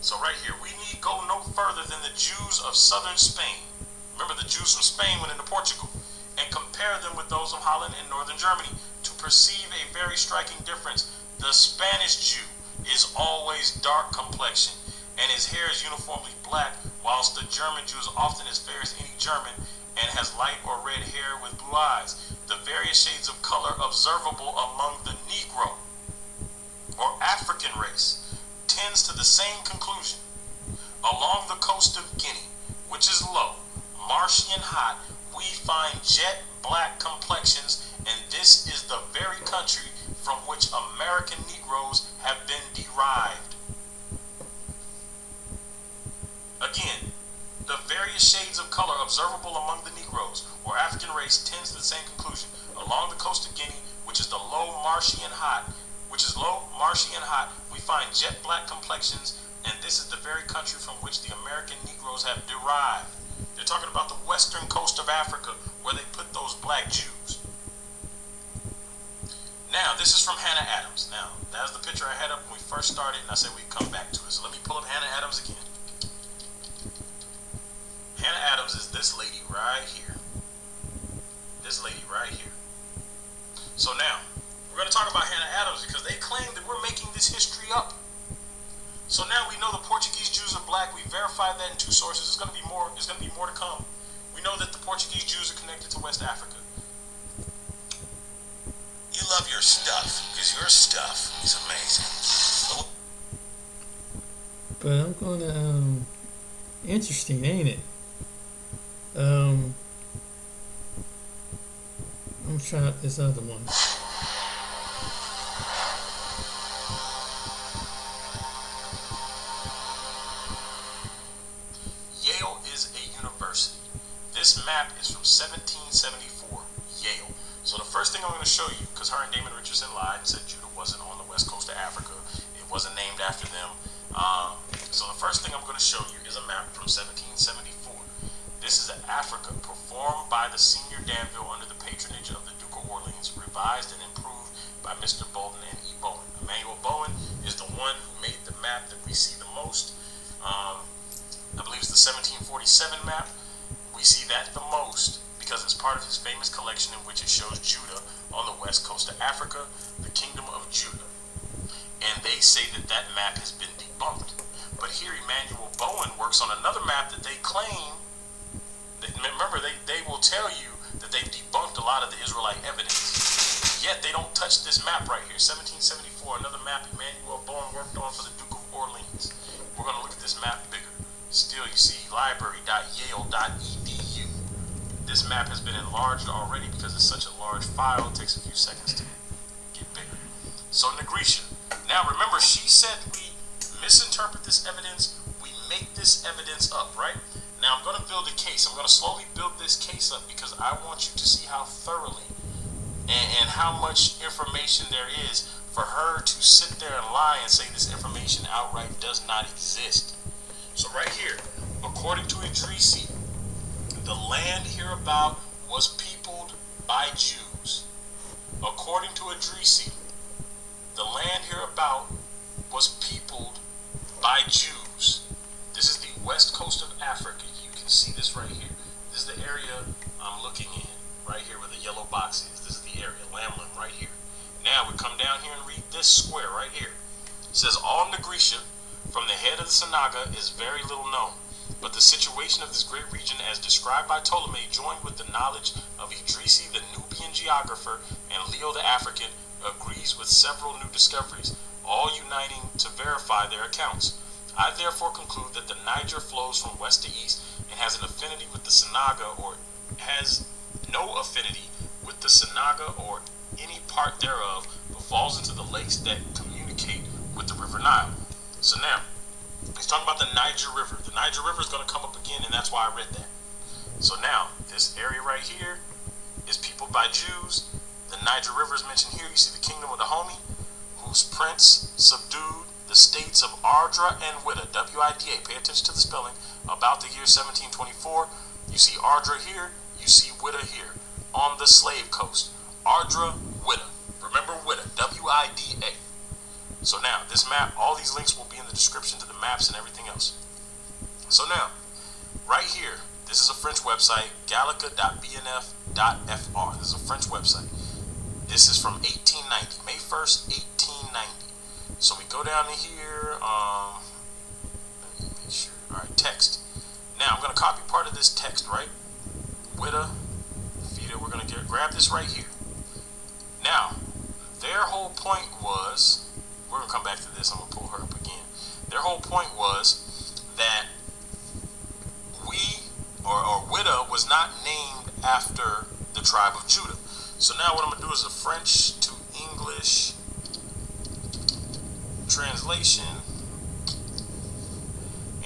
So right here, we need go no further than the Jews of southern Spain. Remember, the Jews from Spain went into Portugal, and compare them with those of Holland and northern Germany to perceive a very striking difference. The Spanish Jew is always dark complexion, and his hair is uniformly black, whilst the German Jew is often as fair as any German, and has light or red hair with blue eyes. The various shades of color observable among the Negro, or African race, tends to the same conclusion. Along the coast of Guinea, which is low, marshy and hot, we find jet black complexions, and this is the very country from which American Negroes have been derived. Again, the various shades of color observable among the Negroes, or African race, tends to the same conclusion. Along the coast of Guinea, which is low, marshy, and hot, we find jet black complexions, and this is the very country from which the American Negroes have derived. They're talking about the western coast of Africa, where they put those black Jews. Now, this is from Hannah Adams. Now, that was the picture I had up when we first started, and I said we'd come back to it. So let me pull up Hannah Adams again. Hannah Adams is this lady right here. This lady right here. So now, we're going to talk about Hannah Adams because they claim claim that we're making this history up. So now we know the Portuguese Jews are black. We verified that in 2 sources. There's going to be more. There's going to be more to come. We know that the Portuguese Jews are connected to West Africa. You love your stuff because your stuff is amazing. But I'm gonna interesting, ain't it? I'm trying out this other one. Yale is a university. This map is from 1774. Yale. So the first thing I'm going to show you, because her and Damon Richardson lied and said Judah wasn't on the west coast of Africa, it wasn't named after them. So the first thing I'm going to show you is a map from 1774. This is Africa, performed by the Senior Danville under the patronage of the Duke of Orleans, revised and improved by Mr. Bolden and E. Bowen. Emmanuel Bowen is the one who made the map that we see the most. I believe it's the 1747 map. We see that the most because it's part of his famous collection in which it shows Judah on the west coast of Africa, the Kingdom of Judah. And they say that that map has been debunked. But here Emmanuel Bowen works on another map that they claim, that, remember, they will tell you that they've debunked a lot of the Israelite evidence. Yet they don't touch this map right here, 1774, another map Emmanuel Bowen worked on for the Duke of Orleans. We're going to look at this map bigger. Still, you see library.yale.edu. This map has been enlarged already because it's such a large file. It takes a few seconds to get bigger. So Negritia. Now remember, she said we misinterpret this evidence, we make this evidence up, right? Now I'm going to build a case. I'm going to slowly build this case up because I want you to see how thoroughly and how much information there is for her to sit there and lie and say this information outright does not exist. So right here, according to Idrisi, the land hereabout was peopled by Jews. According to Idrisi, the land hereabout was peopled by Jews. This is the west coast of Africa. You can see this right here. This is the area I'm looking in, right here where the yellow box is. This is the area, Lamlin, right here. Now we come down here and read this square right here. It says, all Negritia from the head of the Sanaga is very little known, but the situation of this great region as described by Ptolemy, joined with the knowledge of Idrisi the Nubian geographer and Leo the African, agrees with several new discoveries, all uniting to verify their accounts. I therefore conclude that the Niger flows from west to east and has an affinity with the Sanaga, or has no affinity with the Sanaga or any part thereof, but falls into the lakes that communicate with the river Nile. So now, he's talking about the Niger River. The Niger River is going to come up again, and that's why I read that. So now, this area right here is peopled by Jews. The Niger River is mentioned here. You see the kingdom of Dahomey, whose prince subdued the states of Ardra and Wida, W-I-D-A, pay attention to the spelling, about the year 1724. You see Ardra here, you see Wida here, on the slave coast. Ardra, Wida. Remember Wida, W-I-D-A. So now, this map, all these links will be in the description to the maps and everything else. So now, right here, this is a French website, gallica.bnf.fr. This is a French website. This is from 1890, May 1st, 1890. So we go down to here, let me make sure, alright, text. Now, I'm going to copy part of this text, right? Wida, Fida, we're going to grab this right here. Now, their whole point was, we're going to come back to this, I'm going to pull her up again. Their whole point was that Wida was not named after the tribe of Judah. So now what I'm going to do is a French to English translation,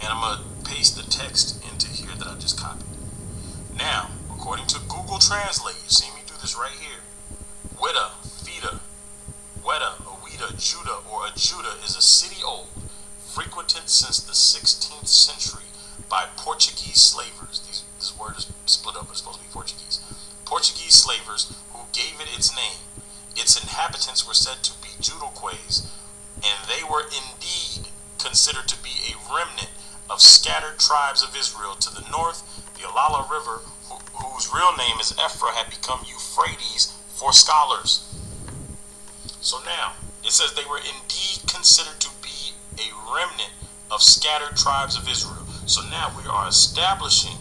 and I'm going to paste the text into here that I just copied. Now, according to Google Translate, you see me do this right here. Wida, Fida, Weda, Awida, Judah, or Ajuda is a city old, frequented since the 16th century by Portuguese slavers. This word is split up, but it's supposed to be Portuguese. Portuguese slavers who gave it its name. Its inhabitants were said to be Judoquays, and they were indeed considered to be a remnant of scattered tribes of Israel. To the north, the Alala River, whose real name is Ephra, had become Euphrates for scholars. So now, It says they were indeed considered to be a remnant of scattered tribes of Israel. So now we are establishing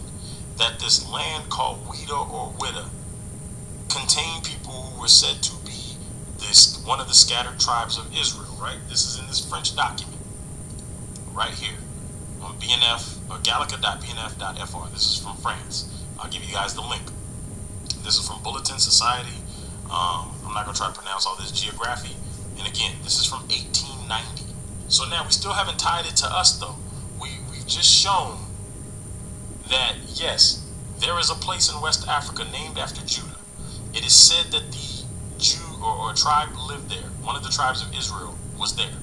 that this land called Wida or Wida contained people who were said to be one of the scattered tribes of Israel, right? This is in this French document right here on BNF or gallica.bnf.fr. This is from France. I'll give you guys the link. This is from Bulletin Society. I'm not going to try to pronounce all this geography. And again, this is from 1890. So now we still haven't tied it to us, though. We've just shown that, yes, there is a place in West Africa named after Judah. It is said that the Jew or tribe lived there. One of the tribes of Israel was there.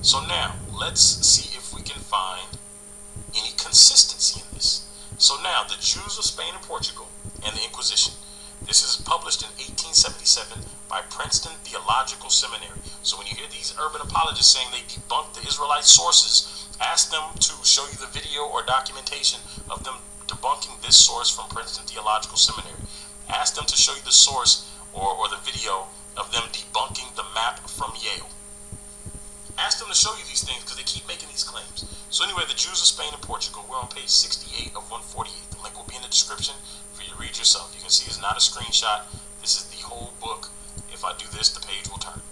So now, let's see if we can find any consistency in this. So now, the Jews of Spain and Portugal and the Inquisition. This is published in 1877 by Princeton Theological Seminary. So when you hear these urban apologists saying they debunked the Israelite sources, ask them to show you the video or documentation of them debunking this source from Princeton Theological Seminary. Ask them to show you the source or the video of them debunking the map from Yale. Ask them to show you these things because they keep making these claims. So anyway, the Jews of Spain and Portugal, we're on page 68 of 148. The link will be in the description for you to read yourself. You can see it's not a screenshot. This is the whole book. If I do this, the page will turn.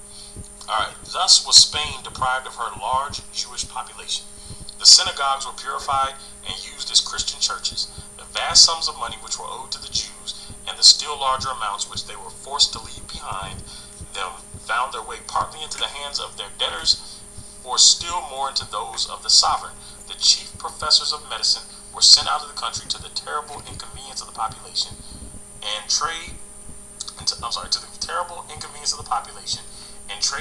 Alright, thus was Spain deprived of her large Jewish population. The synagogues were purified and used as Christian churches. The vast sums of money which were owed to the Jews and the still larger amounts which they were forced to leave behind them found their way partly into the hands of their debtors or still more into those of the sovereign. The chief professors of medicine were sent out of the country to the terrible inconvenience of the population and trade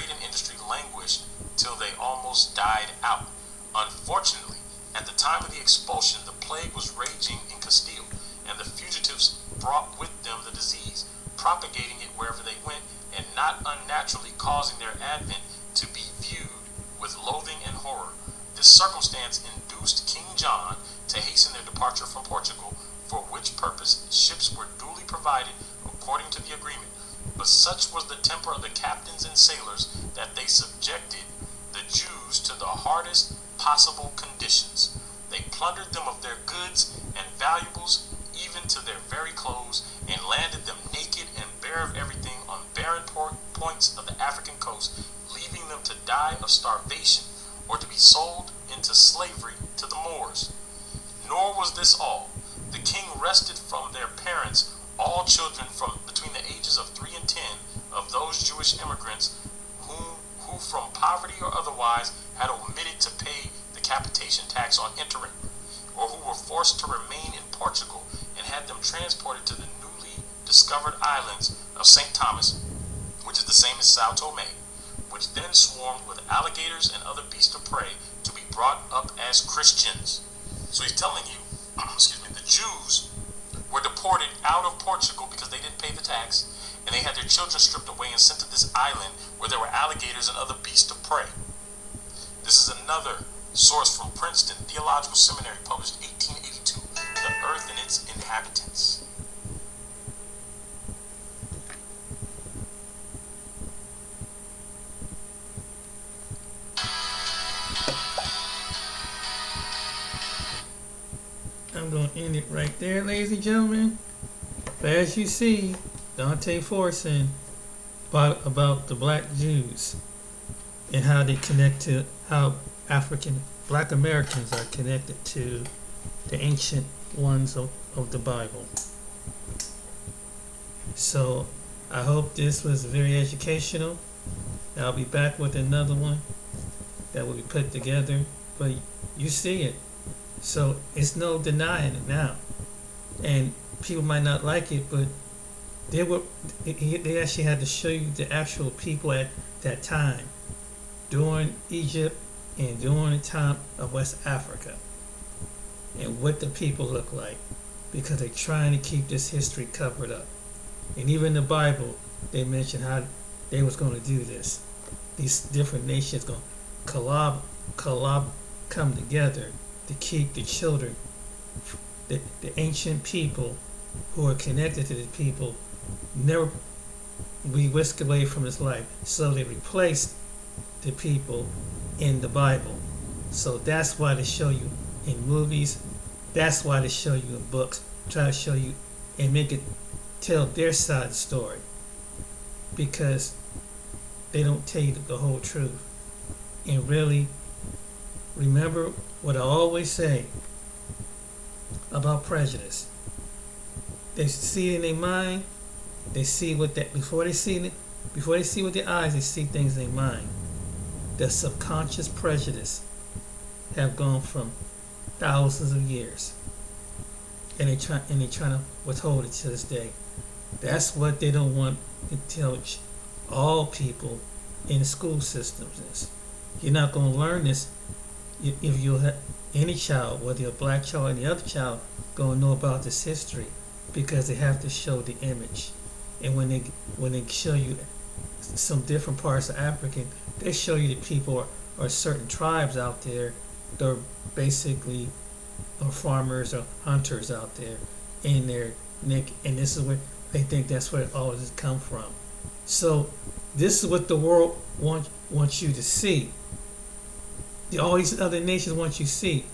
and industry languished till they almost died out. Unfortunately, at the time of the expulsion, the plague was raging in Castile, and the fugitives brought with them the disease, propagating it wherever they went, and not unnaturally causing their advent to be viewed with loathing and horror. This circumstance induced King John to hasten their departure from Portugal, for which purpose ships were duly provided according to the agreement. But such was the temper of the captains and sailors that they subjected the Jews to the hardest possible conditions. They plundered them of their goods and valuables, even to their very clothes, and landed them naked and bare of everything on barren points of the African coast, leaving them to die of starvation or to be sold into slavery to the Moors. Nor was this all. The king wrested from their parents all children from between the ages of 3 and 10 of those Jewish immigrants who from poverty or otherwise had omitted to pay the capitation tax on entering, or who were forced to remain in Portugal, and had them transported to the newly discovered islands of St. Thomas, which is the same as Sao Tome, which then swarmed with alligators and other beasts of prey to be brought up as Christians. So he's telling you, the Jews were deported out of Portugal because they didn't pay the tax, and they had their children stripped away and sent to this island where there were alligators and other beasts of prey. This is another source from Princeton Theological Seminary, published 1882, The Earth and Its Inhabitants. I'm going to end it right there, ladies and gentlemen. But as you see, Dante Forson about the black Jews and how they connect to how black Americans are connected to the ancient ones of the Bible. So I hope this was very educational. I'll be back with another one that will be put together, but you see it. So it's no denying it now. And people might not like it, but they actually had to show you the actual people at that time during Egypt and during the time of West Africa and what the people look like, because they're trying to keep this history covered up. And even in the Bible, they mentioned how they was going to do this. These different nations going to come together to keep the children, the ancient people who are connected to the people, never we whisked away from his life. So they replaced the people in the Bible. So that's why they show you in movies. That's why they show you in books. Try to show you and make it tell their side of the story, because they don't tell you the whole truth. And really, remember what I always say about prejudice. They see it in their mind. They see what that before they see with their eyes, they see things in their mind. The subconscious prejudice have gone from thousands of years, and they trying to withhold it to this day. That's what they don't want to teach all people in the school systems. Is you're not going to learn this if you have any child, whether you're a black child or any other child, going to know about this history, because they have to show the image. And when they show you some different parts of Africa, they show you that people are certain tribes out there that are basically farmers or hunters out there, and and this is where they think that's where all this come from. So this is what the world wants you to see. All these other nations want you to see.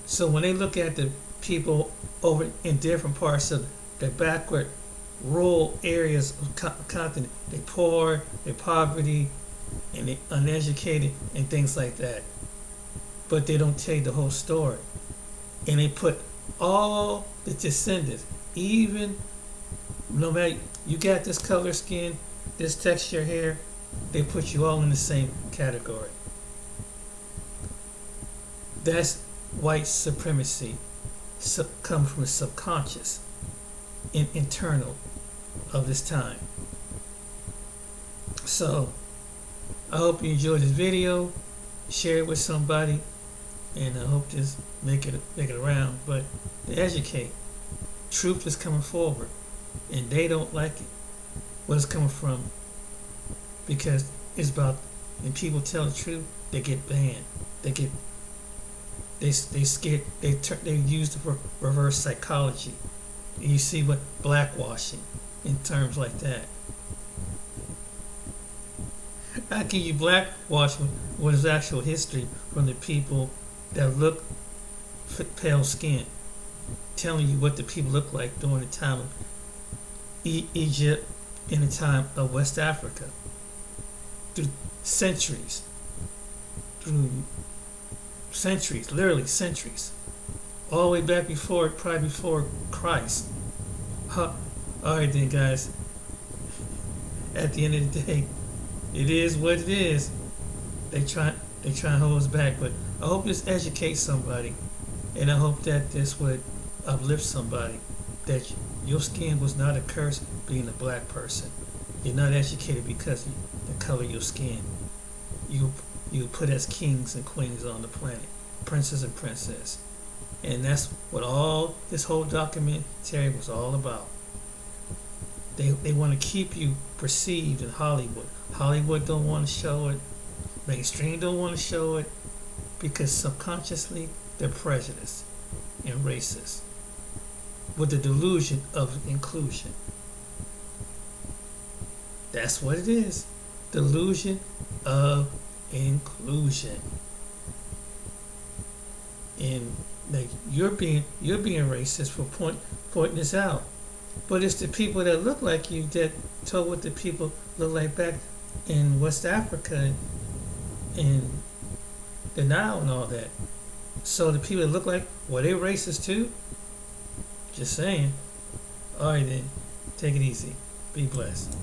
So when they look at the people over in different parts of the backward, rural areas of continent, they're poor, they're poverty, and they're uneducated and things like that. But they don't tell you the whole story. And they put all the descendants, even no matter you got this color skin, this texture hair, they put you all in the same category. That's white supremacy, comes from the subconscious and internal of this time. So I hope you enjoyed this video. Share it with somebody, and I hope this make it around. But to educate, truth is coming forward, and they don't like it. Where it's coming from, because it's about when people tell the truth, they get banned. They scared. They use the reverse psychology. You see what blackwashing in terms like that. How can you blackwash what is actual history from the people that look pale skin, telling you what the people look like during the time of Egypt, in the time of West Africa, through centuries, literally centuries, all the way back probably before Christ. All right then, guys. At the end of the day, it is what it is. They try and hold us back, but I hope this educates somebody, and I hope that this would uplift somebody, that your skin was not a curse being a black person. You're not educated because of the color of your skin. You put as kings and queens on the planet, princes and princess. And that's what all this whole documentary was all about. They want to keep you perceived in Hollywood. Hollywood don't want to show it. Mainstream don't want to show it, because subconsciously they're prejudiced and racist with the delusion of inclusion. That's what it is. Delusion of inclusion. And like, you're being racist for pointing this out. But it's the people that look like you that told what the people look like back in West Africa and the Nile and all that. So the people that look like, were they racist too? Just saying. Alright then, take it easy. Be blessed.